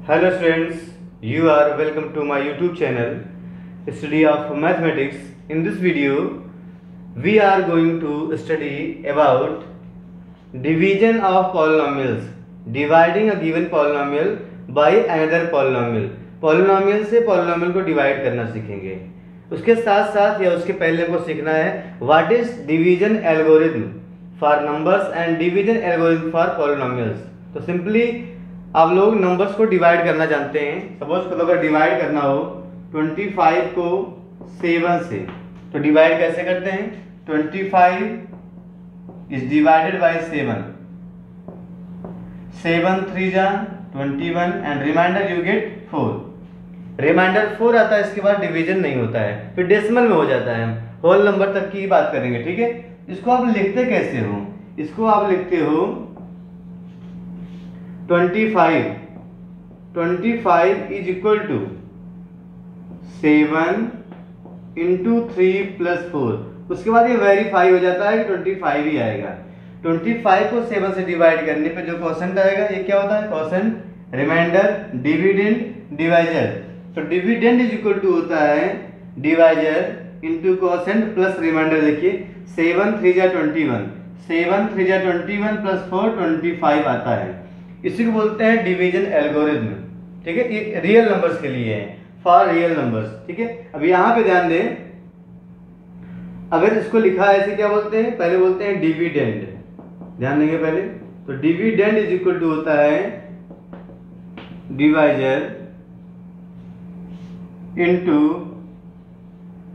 Hello students, you are welcome to my YouTube channel Study of Mathematics. In this video, we are going to study about division of polynomials, dividing a given polynomial by another polynomial. polynomial से polynomial को divide करना सीखेंगे। उसके साथ साथ या उसके पहले को सीखना है what is division algorithm for numbers and division algorithm for polynomials। तो सिंपली आप लोग नंबर्स को डिवाइड करना जानते हैं। सपोज को अगर डिवाइड करना हो 25 को 7 से, तो डिवाइड कैसे करते हैं? 25 इज डिवाइडेड बाय 7, 7 3 जा 21 and reminder you get 4। Reminder 4 आता है, इसके बाद डिवीजन नहीं होता है, फिर डेसिमल में हो जाता है। हम होल नंबर तक की बात करेंगे, ठीक है। इसको आप लिखते कैसे हो? इसको आप लिखते हो 25 is equal to 7 into 3 plus 4। उसके बाद ये वेरीफाई हो जाता है कि 25 ही आएगा। 25 को 7 से डिवाइड करने पे जो क्वोशंट आएगा, ये क्या होता है? Quotient, reminder, dividend, divisor. तो डिविडेंड इज इक्वल टू होता है divisor into quotient plus reminder. देखिए 7 3 जा 21, 7 3 जा 21 प्लस 4 25 आता है। इसी को बोलते हैं डिवीजन एल्गोरिथम, ठीक है। ये रियल नंबर्स के लिए है, फॉर रियल नंबर्स, ठीक है। अब यहाँ पे ध्यान दें, अगर इसको लिखा है ऐसे क्या बोलते हैं? पहले बोलते हैं डिविडेंड, ध्यान देंगे पहले। तो डिविडेंड इज इक्वल टू होता है divisor into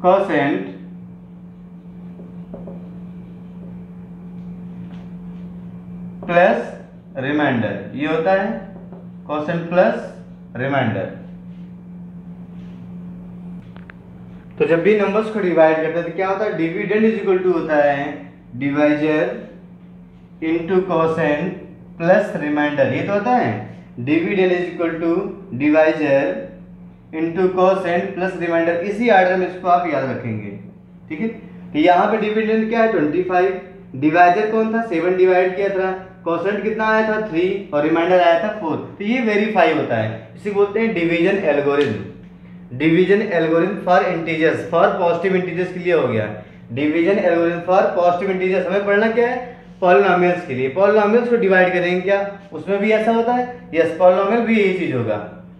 quotient plus reminder. ये होता है क्वोशंट प्लस रिमाइंडर। तो जब भी नंबर्स को डिवाइड करते हैं तो क्या होता है? डिविडेंड इज इक्वल टू होता है divisor into quotient plus reminder. ये तो होता है dividend is equal to divisor into quotient plus reminder. इसी ऑर्डर में इसको आप याद रखेंगे, ठीक है। तो यहाँ पे डिविडेंड क्या है? 25। डिवाइजर कौन था? 7 डिवाइड किया था। क्वोशंट कितना आया था? 3 और रिमाइंडर आया था 4। तो ये वेरीफाई होता है, इसे बोलते हैं division algorithm. Division algorithm for integers, for positive integers के लिए हो गया। Division algorithm for positive integers हमें पढ़ना क्या है? पॉलिनोमियल्स के लिए। पॉलिनोमियल्स को डिवाइड करेंगे क्या? उसमें भी ऐसा होता है? यस, पॉलिनोमियल भी यही चीज होगा।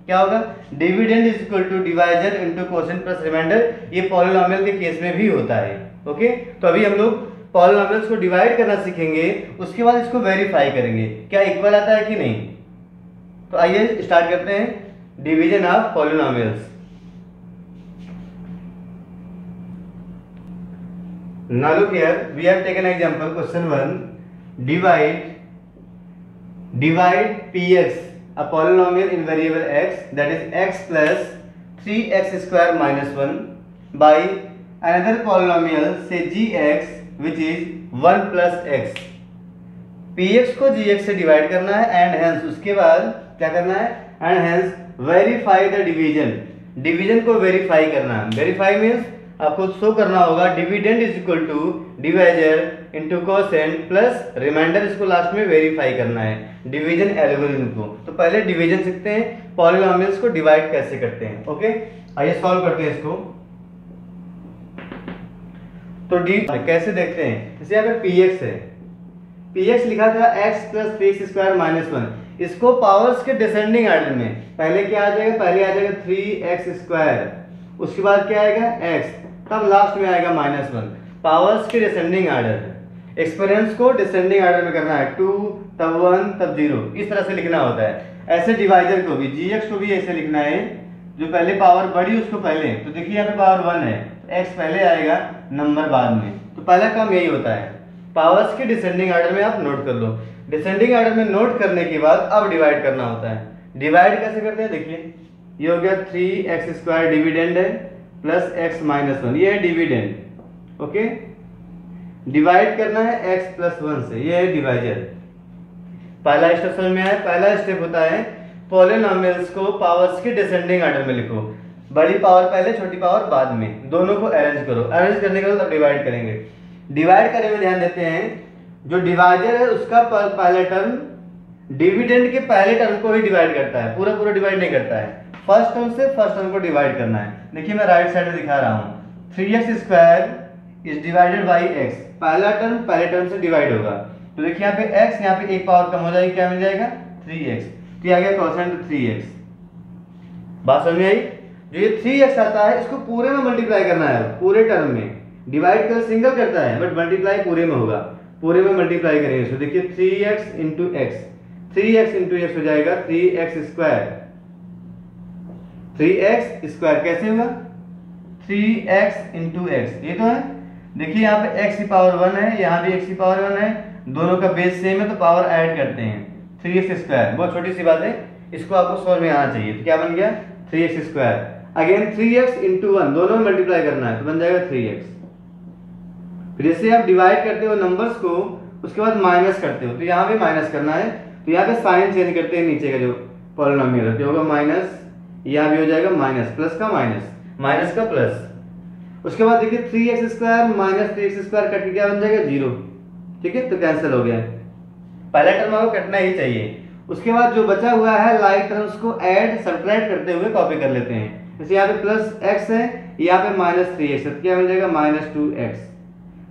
क्या होगा? Dividend is equal to divisor into quotient plus reminder. ये पॉलिनोमियल के केस में भी होता है, ओके। तो अभी हम लोग पॉलिनोमियल्स को डिवाइड करना सीखेंगे, उसके बाद इसको वेरीफाई करेंगे क्या इक्वल आता है कि नहीं। तो आइए स्टार्ट करते हैं division of polynomials. Now look here, we have taken example question 1, डिवाइड px a polynomial in variable x, that is x plus 3x square minus 1 by another polynomial say gx which is 1 plus x। px को gx से divide करना है and hence उसके बाद क्या करना है? And hence verify the division. Division को वेरीफाई करना है। वेरीफाई मीन्स आपको शो करना होगा dividend is equal to divisor into quotient plus reminder. इसको लास्ट में वेरीफाई करना है डिवीजन एल्गोरिथम को। तो पहले डिवीजन सीखते हैं, पॉलिनोमियल्स को डिवाइड कैसे करते हैं, ओके। आइए सॉल्व करते हैं इसको। तो कैसे देखते हैं? जैसे अगर px है, px लिखा था x plus 3x square minus 1। इसको पावर्स के डिसेंडिंग ऑर्डर में पहले क्या आ जाएगा? पहले आ जाएगा 3x स्क्वायर, उसके बाद क्या आएगा? x, तब लास्ट में आएगा माइनस 1। पावर्स के डिसेंडिंग ऑर्डर। एक्सपोनेंट्स को डिसेंडिंग ऑर्डर में करना है, 2 तब 1 तब 0, इस तरह से लिखना होता है। ऐसे डिवाइजर को भी, gx को भी ऐसे लिखना है, जो पहले पावर बड़ी उसको पहले। तो देखिए यहाँ पे पावर 1 है, x पहले आएगा, नंबर बाद में। तो पहला काम यही होता है। पावर्स के डिसेंडिंग ऑर्डर में आप नोट कर लो। डिसेंडिंग ऑर्डर में नोट करने के बाद अब डिवाइड करना होता है। डिवाइड कैसे करते हैं? देखिए ये हो गया 3x स्क्वायर डिविडेंड है प्लस x माइनस 1, ये है डिविडेंड, ओके। डिवाइड करना है x प्लस 1 से, ये है डिवाइजर। पहला स्टेप समझ में आया? पहला स्टेप होता है पॉलिनोमियल्स को पावर्स के डिसेंडिंग ऑर्डर में लिखो। बड़ी पावर पहले, छोटी पावर बाद में, दोनों को अरेंज करो। अरेंज करने के बाद अब डिवाइड करेंगे। डिवाइड करने में ध्यान देते हैं, जो डिवाइजर है उसका पहला टर्म डिविडेंड के पहले टर्म को ही डिवाइड करता है, पूरा पूरा डिवाइड नहीं करता है। फर्स्ट टर्म से फर्स्ट टर्म को डिवाइड करना है। देखिए मैं राइट साइड में दिखा रहा हूँ, 3x² is divided by x। पहला टर्म पहले टर्म से डिवाइड होगा, तो देखिए यहाँ पे x, यहाँ पे एक पावर कम हो जाएगी, क्या मिल जाएगा 3x, तो ये आ गया कोसेंट 3x। बात समझ में आई? जो ये 3x आता है इसको पूरे में मल्टीप्लाई करना है, पूरे टर्म में। डिवाइड कर सिंगल करता है बट मल्टीप्लाई पूरे में होगा, पूरे में मल्टीप्लाई करेंगे। तो देखिए 3x into x, 3x into x हो जाएगा 3x²। 3x² कैसे होगा? 3x इंटू एक्स, ये तो है। देखिए यहाँ पे x की पावर 1 है, यहाँ भी x की पावर 1 है, दोनों का बेस सेम है तो पावर ऐड करते हैं। 3x², बहुत छोटी सी बात है, इसको आपको समझ में आना चाहिए। तो क्या बन गया 3x²। अगेन 3x इंटू 1, दोनों में मल्टीप्लाई करना है तो बन जाएगा 3x। फिर जैसे आप डिवाइड करते हो नंबर्स को, उसके बाद माइनस करते हो, तो यहाँ भी माइनस करना है, तो यहाँ पे साइन चेंज करते हैं, नीचे का जो पॉलिनोमियल है तो होगा माइनस, यहाँ भी हो जाएगा माइनस, प्लस का माइनस, माइनस का प्लस। उसके बाद देखिए 3x² माइनस 3x² कट के क्या बन जाएगा 0, ठीक है, तो कैंसिल हो गया। पहला टर्म आपको कटना ही चाहिए। उसके बाद जो बचा हुआ है लाइक टर्म्स को ऐड सब्ट्रैक्ट करते हुए कॉपी कर लेते हैं। जैसे यहाँ पे प्लस x है, यहाँ पे माइनस 3x है, तो क्या बन जाएगा -2x।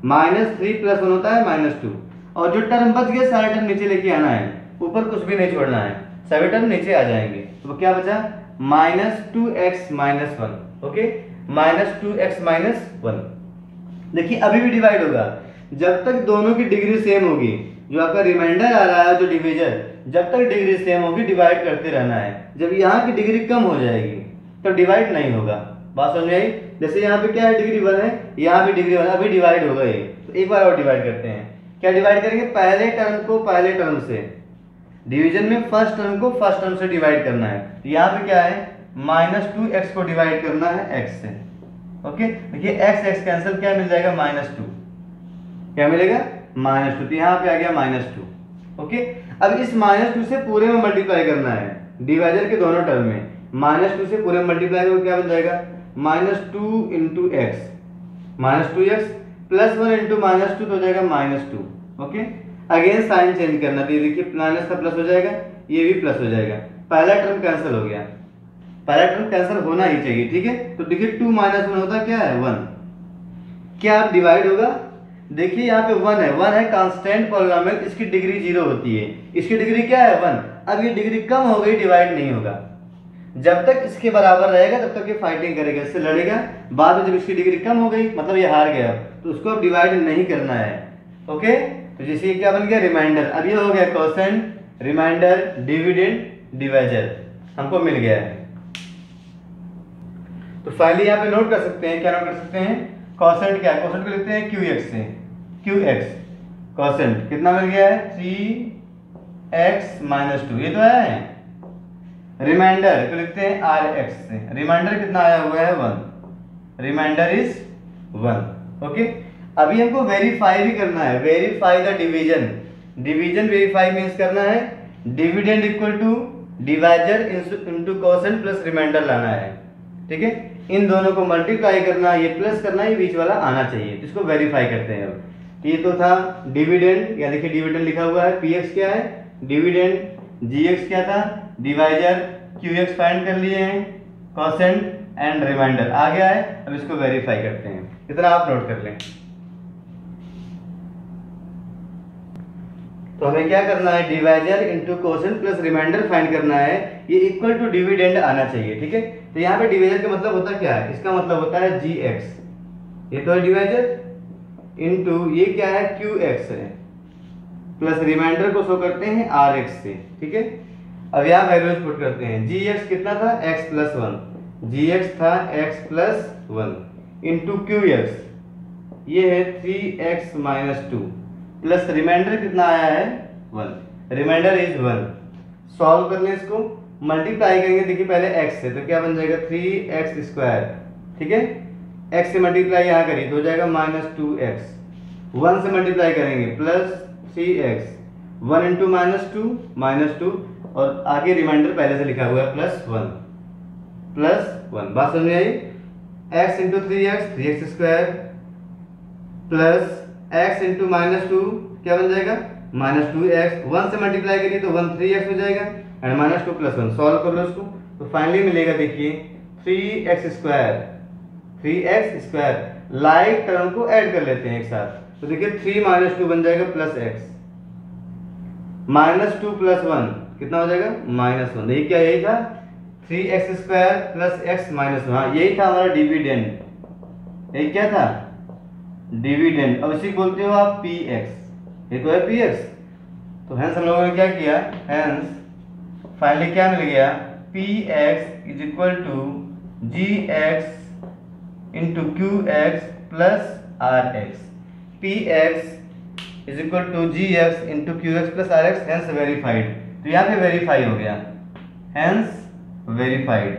-3 + 1 होता है -2, और जो टर्म बच गया सारे टर्म नीचे लेके आना है, ऊपर कुछ भी नहीं छोड़ना है, सभी टर्म नीचे आ जाएंगे। तो क्या बचा -2x - 1, ओके, -2x - 1। देखिए अभी भी डिवाइड होगा जब तक दोनों की डिग्री सेम होगी। जो आपका रिमाइंडर आ रहा है, जो डिवीजन, जब तक डिग्री सेम होगी डिवाइड करते रहना है। जब यहाँ की डिग्री कम हो जाएगी तो डिवाइड नहीं होगा। बात समझ में आई? जैसे यहाँ पे क्या है, डिग्री 1 है, यहाँ भी डिग्री 1 है, अभी डिवाइड होगा ये, तो एक बार और डिवाइड करते हैं। क्या डिवाइड करेंगे? पहले टर्म को पहले टर्म से, डिवीजन में फर्स्ट टर्म को फर्स्ट टर्म से डिवाइड करना है। तो यहाँ पे क्या है, -2x को डिवाइड करना है x से, ओके। देखिए x कैंसिल, क्या मिल जाएगा -2, क्या मिलेगा -2, तो यहाँ पे आ गया -2, ओके। अब इस -2 से पूरे में मल्टीप्लाई करना है, डिवाइजर के दोनों टर्म में। -2 से पूरे में मल्टीप्लाई करोगे क्या बन जाएगा, -2 into x, -2x plus 1 into -2 तो हो जाएगा -2, ओके। अगेन साइन चेंज करना, तो ये देखिए माइनस का प्लस हो जाएगा, ये भी प्लस हो जाएगा, पहला टर्म कैंसिल हो गया, पहला टर्म कैंसिल होना ही चाहिए, ठीक है। तो देखिए 2 - 1 होता है क्या है 1, क्या आप डिवाइड होगा? देखिए यहाँ पे 1 है, 1 है कांस्टेंट पॉलिनोमियल, इसकी डिग्री 0 होती है, इसकी डिग्री क्या है 1। अब ये डिग्री कम हो गई, डिवाइड नहीं होगा। जब तक इसके बराबर रहेगा तब तक ये फाइटिंग करेगा, इससे लड़ेगा। बाद में जब इसकी डिग्री कम हो गई, मतलब ये हार गया, तो उसको अब डिवाइड नहीं करना है, ओके। तो जैसे ये क्या बन गया, रिमाइंडर। अब ये हो गया कोसेंट, रिमाइंडर, डिविडेंड, डिवाइजर, हमको मिल गया है। तो फाइनली यहाँ पे नोट कर सकते हैं, क्या नोट कर सकते हैं, कोसेंट क्या है, कोसेंट को लिखते हैं QX से, QX कोसेंट कितना मिल गया है 3x - 2, ये तो है। रिमाइंडर को लिखते हैं RX से, रिमाइंडर कितना आया हुआ है 1, रिमाइंडर इज 1, ओके। अभी हमको वेरीफाई भी करना है, verify the division. Division verify means करना है dividend equal to divisor into quotient plus reminder लाना है, ठीक है। इन दोनों को मल्टीप्लाई करना, ये प्लस करना, ये बीच वाला आना चाहिए, इसको वेरीफाई करते हैं। अब ये तो था डिविडेंड, या देखिए डिविडेंड लिखा हुआ है, PX क्या है, डिविडेंड, GX क्या था, डिवाइजर, QX फाइंड कर लिए हैं, कोसेंट एंड रिमाइंडर आ गया है। अब इसको वेरीफाई करते हैं, इतना आप नोट कर लें। तो हमें क्या करना है, divisor into quotient plus reminder find करना है, ये इक्वल टू डिविडेंड आना चाहिए, ठीक है। तो यहाँ पे डिवाइजर का मतलब होता क्या है, इसका मतलब होता है GX, ये तो है डिवाइजर, इनटू ये क्या है QX है, प्लस रिमाइंडर को शो करते हैं RX से, ठीक है। अब यहाँ वैल्यूज पुट करते हैं, GX कितना था x + 1, GX था x + 1 इनटू QX, ये है 3x - 2 प्लस रिमाइंडर कितना आया है 1, रिमाइंडर इज 1। सॉल्व कर लें इसको, मल्टीप्लाई करेंगे, देखिए पहले x से, तो क्या बन जाएगा 3x², ठीक है। x से मल्टीप्लाई यहाँ करिए तो हो जाएगा -2x, 1 से मल्टीप्लाई करेंगे प्लस 3x, 1 इंटू -2 और आगे रिमाइंडर पहले से लिखा हुआ है +1। बात समझ में आई? x into 3x, 3x² plus x into -2 क्या बन जाएगा -2x, 1 से मल्टीप्लाई करिए तो 1 3x हो जाएगा एंड -2 + 1 सॉल्व कर लो इसको तो फाइनली मिलेगा देखिए 3x²। लाइक टर्म को ऐड कर लेते हैं एक साथ तो देखिए 3 - 2 बन जाएगा +x, -2 + 1 कितना हो जाएगा -1। देखिए क्या यही था 3x² + x - 1। हाँ यही था हमारा डिविडेंड, यही क्या था डिविडेंड। अब इसी बोलते हो आप px, ये तो है px। तो हेंस हम लोगों ने क्या किया, हेंस फाइनली क्या मिल गया px = gx × qx + rx। px = gx × qx + rx, hence verified. तो यहाँ पे वेरीफाई हो गया, हेंस वेरीफाइड।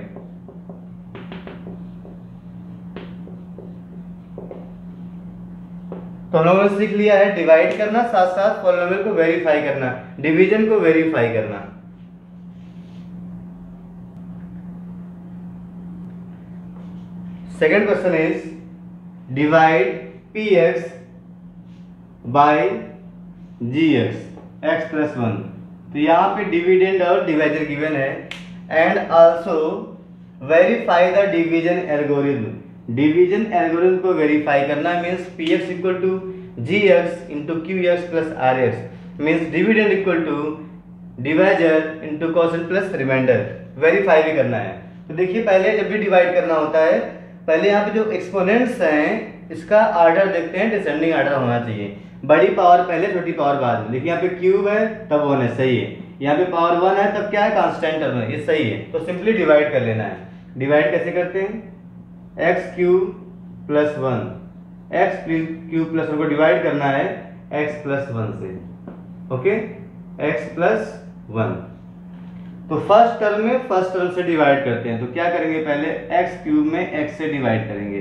तो हम लोगों ने सीख लिया है डिवाइड करना, साथ साथ पॉलिनोमियल को वेरीफाई करना, डिवीजन को वेरीफाई करना। Second question is divide px by gx x + 1। तो यहाँ पे डिविडेंड और डिवाइजर गिवन है and also verify the division algorithm. Division algorithm को वेरीफाई करना means px = gx × qx + rx means dividend = divisor × quotient plus remainder. Verify भी करना है। तो देखिए पहले जब भी डिवाइड करना होता है, पहले यहाँ पे जो एक्सपोनेंट्स हैं इसका आर्डर देखते हैं, डिसेंडिंग आर्डर होना चाहिए। बड़ी पावर पहले, छोटी पावर बाद में। देखिए यहाँ पे क्यूब है तब 1 है, सही है। यहाँ पे पावर 1 है तब क्या है कांस्टेंट टर्म है, ये सही है। तो सिंपली डिवाइड कर लेना है। डिवाइड कैसे करते हैं, x³ + 1, x³ + 1 को डिवाइड करना है x + 1 से। Okay, x + 1। तो फर्स्ट टर्म में फर्स्ट टर्म से डिवाइड करते हैं। तो क्या करेंगे, पहले x³ में x से डिवाइड करेंगे,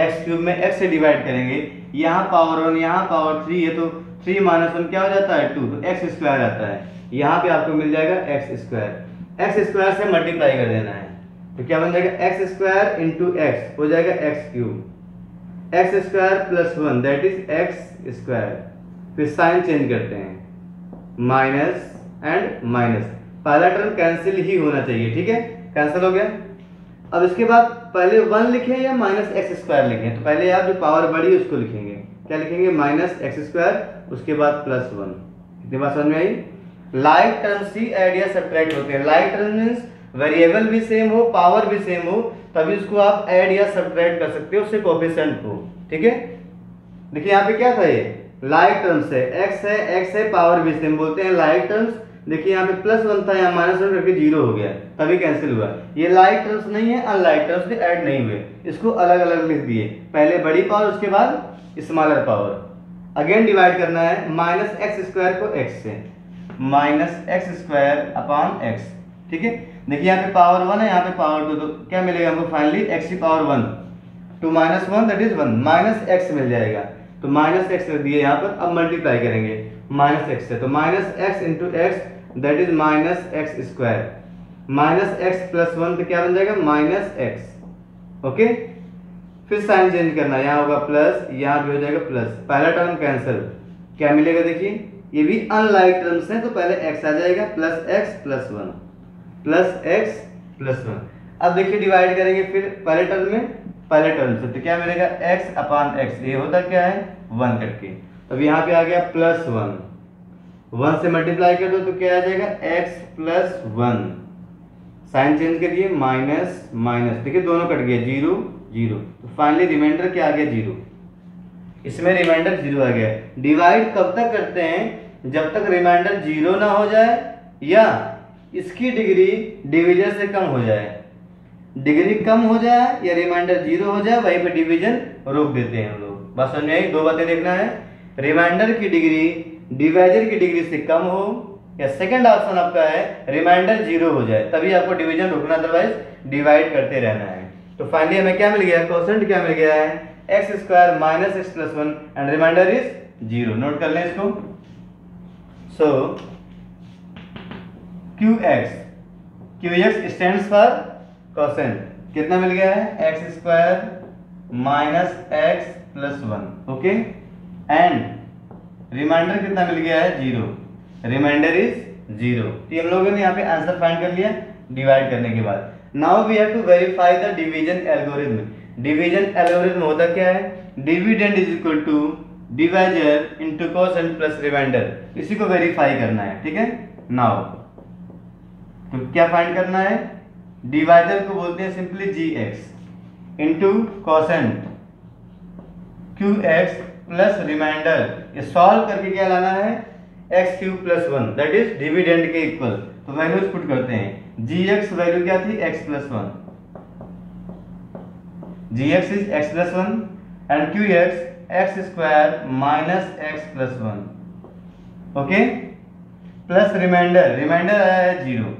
x³ में x से डिवाइड करेंगे। यहाँ पावर 1, यहाँ पावर 3 है तो 3 - 1 क्या हो जाता है 2, तो x² आता है। यहाँ पे आपको मिल जाएगा x² से मल्टीप्लाई कर देना है तो क्या बन जाएगा x² × x हो जाएगा x³, x² + 1 that is x²। फिर साइन चेंज करते हैं, माइनस एंड माइनस, पहला टर्म कैंसिल ही होना चाहिए, ठीक है, कैंसिल हो गया। अब इसके बाद पहले 1 लिखें या -x² लिखें, तो पहले आप जो पावर बड़ी है उसको लिखेंगे। क्या लिखेंगे, -x², उसके बाद +1। कितनी बात समझ में आई। लाइक टर्म्स ही ऐड या सब्ट्रैक्ट होते हैं। लाइक टर्म मींस वेरिएबल भी सेम हो, पावर भी सेम हो, तभी उसको आप ऐड या सब्ट्रैक्ट कर सकते हो उससे कोएफिशिएंट को, ठीक है। देखिए यहाँ पे क्या था, ये लाइक टर्म्स है, x है, पावर भी सेम, बोलते हैं लाइक टर्म्स। देखिए यहाँ पे +1 था, यहाँ -1 करके 0 हो गया, तभी कैंसिल हुआ। ये लाइक टर्म्स नहीं है, अनलाइक टर्म्स भी ऐड नहीं हुए, इसको अलग अलग लिख दिए, पहले बड़ी पावर उसके बाद स्मॉलर पावर। अगेन डिवाइड करना है -x² को x से, -x² x, ठीक है। देखिए यहाँ पे पावर 1 है, यहाँ पे पावर 2, तो क्या मिलेगा हमको finally x⁻1 2 - 1 that is 1 -x मिल जाएगा। तो -x रख दिए यहाँ पर। अब मल्टीप्लाई करेंगे -x से, तो -x × x that is -x², -x + 1 तो क्या बन जाएगा -x। ओके, फिर साइन चेंज करना, यहाँ होगा प्लस, यहाँ भी हो जाएगा प्लस, पहला टर्म कैंसिल, क्या मिलेगा देखिए, ये भी अनलाइक टर्म्स हैं तो पहले x आ जाएगा, +x + 1, +x + 1। अब देखिए डिवाइड करेंगे फिर पहले टर्म में, पहले टर्म से, तो क्या मिलेगा x/x, ये होता क्या है 1 करके। अब यहाँ पे आ गया +1, 1 से मल्टीप्लाई कर दो तो क्या आ जाएगा x + 1, साइन चेंज करिए, माइनस माइनस, देखिए दोनों कट गए, 0 0, तो फाइनली रिमाइंडर क्या आ गया 0, इसमें रिमाइंडर 0 आ गया। डिवाइड कब तक करते हैं, जब तक रिमाइंडर 0 ना हो जाए या इसकी डिग्री डिवीजन से कम हो जाए। डिग्री कम हो जाए या रिमाइंडर 0 हो जाए, वहीं पे डिवीजन रोक देते हैं हम लोग। बस समझ में आई, दो बातें देखना है, रिमाइंडर की डिग्री डिवाइजर की डिग्री से कम हो, या सेकंड ऑप्शन आपका है रिमाइंडर 0 हो जाए, तभी आपको डिवीजन रोकना, अदरवाइज डिवाइड करते रहना है। तो फाइनली हमें क्या मिल गया, क्वोशिएंट क्या मिल गया है x² - x + 1 and remainder is 0। Note कर लें इसको। So qx stands for quotient, कितना मिल गया है x² - x + 1, okay, and reminder कितना मिल गया है 0, रिमाइंडर इज 0। तो हम लोगों ने यहाँ पे आंसर फाइंड कर लिया डिवाइड करने के बाद। Now we have to verify the division algorithm. Division algorithm होता क्या है, dividend is equal to divisor into quotient plus reminder, इसी को वेरीफाई करना है, ठीक है। नाउ तो क्या फाइंड करना है, डिवाइजर को बोलते हैं simply gx into quotient qx plus reminder, ये सॉल्व करके क्या लाना है x cube plus 1, that is dividend के इक्वल। तो वैल्यूज पुट करते हैं, gx वैल्यू क्या थी x plus 1, gx is x plus 1 and qx x square minus x plus 1, okay, plus remainder, remainder आया है 0,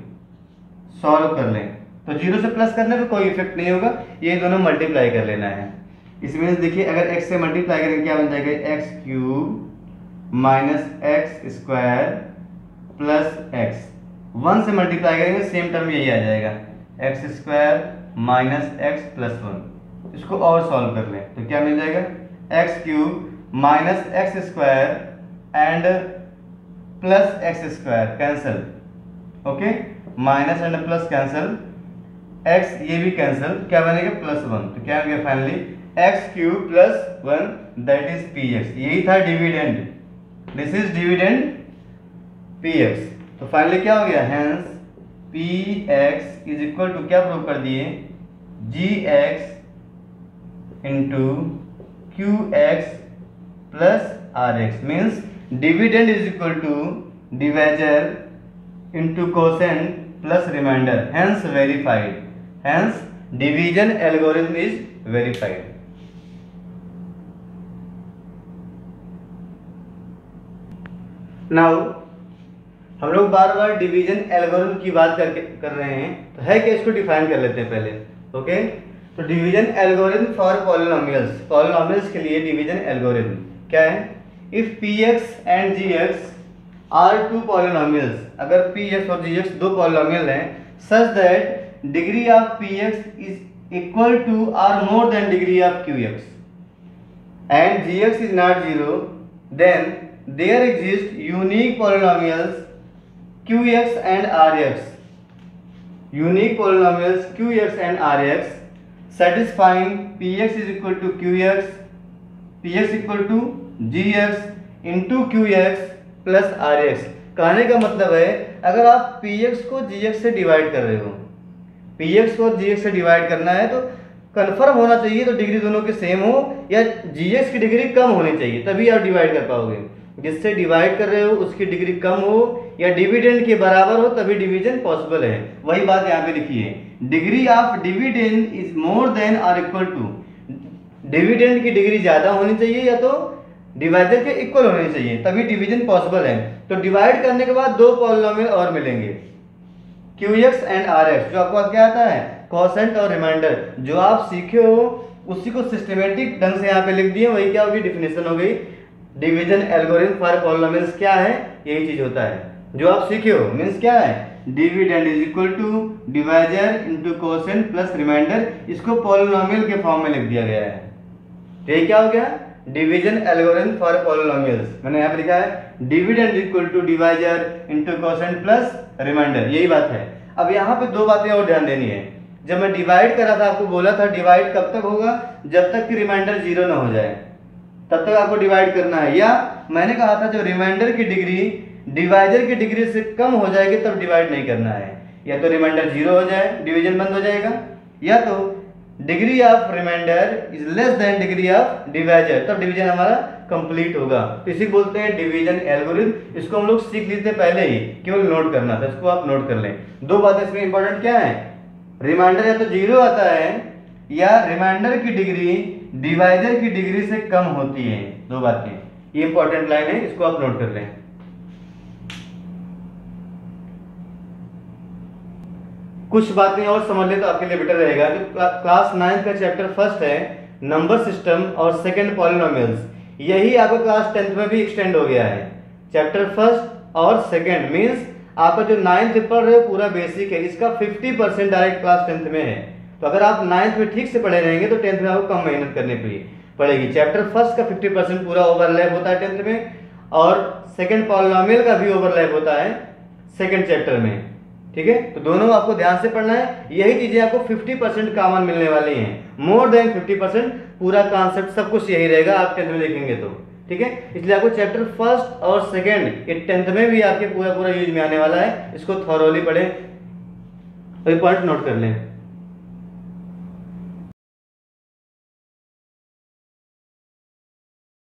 सॉल्व कर लें तो 0 से प्लस करने पे कोई इफेक्ट नहीं होगा, ये दोनों मल्टीप्लाई कर लेना है। इसमें देखिए अगर x से मल्टीप्लाई करेंगे क्या बन जाएगा, x cube minus x square plus x, 1 से मल्टीप्लाई करेंगे सेम टर्म यही आ जाएगा, x square minus x plus 1। इसको और सॉल्व कर लें तो क्या मिल जाएगा, x cube minus x square and plus x square cancel, okay, minus and plus cancel, x ये भी कैंसल, क्या बनेगा प्लस 1। तो क्या हो गया finally x cube plus 1 that is px, यही था डिविडेंड, दिस इज डिविडेंड px। तो फाइनली क्या हो गया, hence px is equal to क्या प्रूव कर दिए, gx into qx plus rx, means dividend is equal to divisor into quotient plus remainder, hence verified, hence division algorithm is verified. Now हम लोग बार बार division algorithm की बात कर रहे हैं, तो है क्या, इसको डिफाइन कर लेते हैं पहले, ओके। तो division algorithm for polynomials, polynomials के लिए डिवीजन एल्गोरिथम क्या है, if px and gx are two polynomials, अगर px और gx दो पॉलिनोमियल हैं, such that degree of px is equal to or more than degree of qx and gx is not 0, then there exist unique polynomials qx and rx, unique polynomials qx and rx satisfying px is equal to qx, px equal to gx into qx plus rx। कहने का मतलब है अगर आप px को gx से divide कर रहे हो, px को gx से डिवाइड करना है तो कंफर्म होना चाहिए तो डिग्री दोनों के सेम हो या gx की डिग्री कम होनी चाहिए, तभी आप डिवाइड कर पाओगे। जिससे डिवाइड कर रहे हो उसकी डिग्री कम हो या डिविडेंड के बराबर हो तभी डिवीजन पॉसिबल है। वही बात यहाँ पे लिखी है, degree of dividend is more than और इक्वल टू, डिविडेंड की डिग्री ज्यादा होनी चाहिए या तो डिवाइजर के इक्वल होनी चाहिए तभी डिवीजन पॉसिबल है। तो डिवाइड करने के बाद दो पॉलिनोमियल और मिलेंगे, qx एंड rx, जो आपको क्या आता है कोसेंट और रिमाइंडर, जो आप सीखे हो उसी को सिस्टमेटिक ढंग से यहाँ पे लिख दिए, वही क्या होगी डेफिनेशन हो गई। डिवीजन एल्गोरिथम फॉर पॉलिनोमियल्स क्या है, यही चीज होता है जो आप सीखे हो, मींस क्या है dividend is equal to divisor into quotient plus reminder, इसको पॉलिनोमियल के फॉर्म में लिख दिया गया है। तो ये क्या हो गया डिवीजन एल्गोरिथम फॉर पॉलिनोमियल्स, मैंने यहाँ पे लिखा है dividend equal to divisor into quotient plus remainder, यही बात है। अब यहाँ पे दो बातें और ध्यान देनी है, जब मैं डिवाइड कर रहा था आपको बोला था डिवाइड कब तक होगा, जब तक कि रिमाइंडर 0 ना हो जाए तब तक आपको डिवाइड करना है, या मैंने कहा था जब रिमाइंडर की डिग्री डिवाइजर की डिग्री से कम हो जाएगी तब डिवाइड नहीं करना है, या तो रिमाइंडर 0 हो जाए डिवीजन बंद हो जाएगा, या तो degree of remainder is less than degree of divisor, तब डिवीजन हमारा कंप्लीट होगा। तो इसी बोलते हैं डिवीजन एल्गोरिथम। इसको हम लोग सीख लेते पहले ही, केवल नोट करना था, इसको आप नोट कर लें। दो बातें इसमें इंपॉर्टेंट क्या है, रिमाइंडर या तो 0 आता है या रिमाइंडर की डिग्री डिवाइजर की डिग्री से कम होती है, दो बातें, ये इंपॉर्टेंट लाइन है, इसको आप नोट कर लें। कुछ बातें और समझ ले तो आपके लिए बेटर रहेगा। जो क्लास 9 का चैप्टर फर्स्ट है नंबर सिस्टम और सेकंड पॉलिनोमियल्स, यही आपका क्लास 10th में भी एक्सटेंड हो गया है। चैप्टर फर्स्ट और सेकंड मींस आपका जो 9th पढ़ रहे हो पूरा बेसिक है, इसका 50% डायरेक्ट क्लास 10th में है। तो अगर आप 9th में ठीक से पढ़े रहेंगे तो 10th में आपको कम मेहनत करनी पड़ेगी। चैप्टर फर्स्ट का 50% पूरा ओवरलैप होता है 10th में, और सेकंड पॉलिनोमियल का भी ओवरलैप होता है सेकंड चैप्टर में। ठीक है, तो दोनों आपको ध्यान से पढ़ना है। यही चीजें आपको 50% कॉमन मिलने वाली हैं, मोर देन 50%। पूरा कॉन्सेप्ट सब कुछ यही रहेगा आप 10th में देखेंगे तो। ठीक है, इसलिए आपको चैप्टर फर्स्ट और सेकंड ये 10th में भी आपके पूरा यूज में आने वाला है। इसको थॉरोली पढ़ें और पॉइंट नोट कर लें।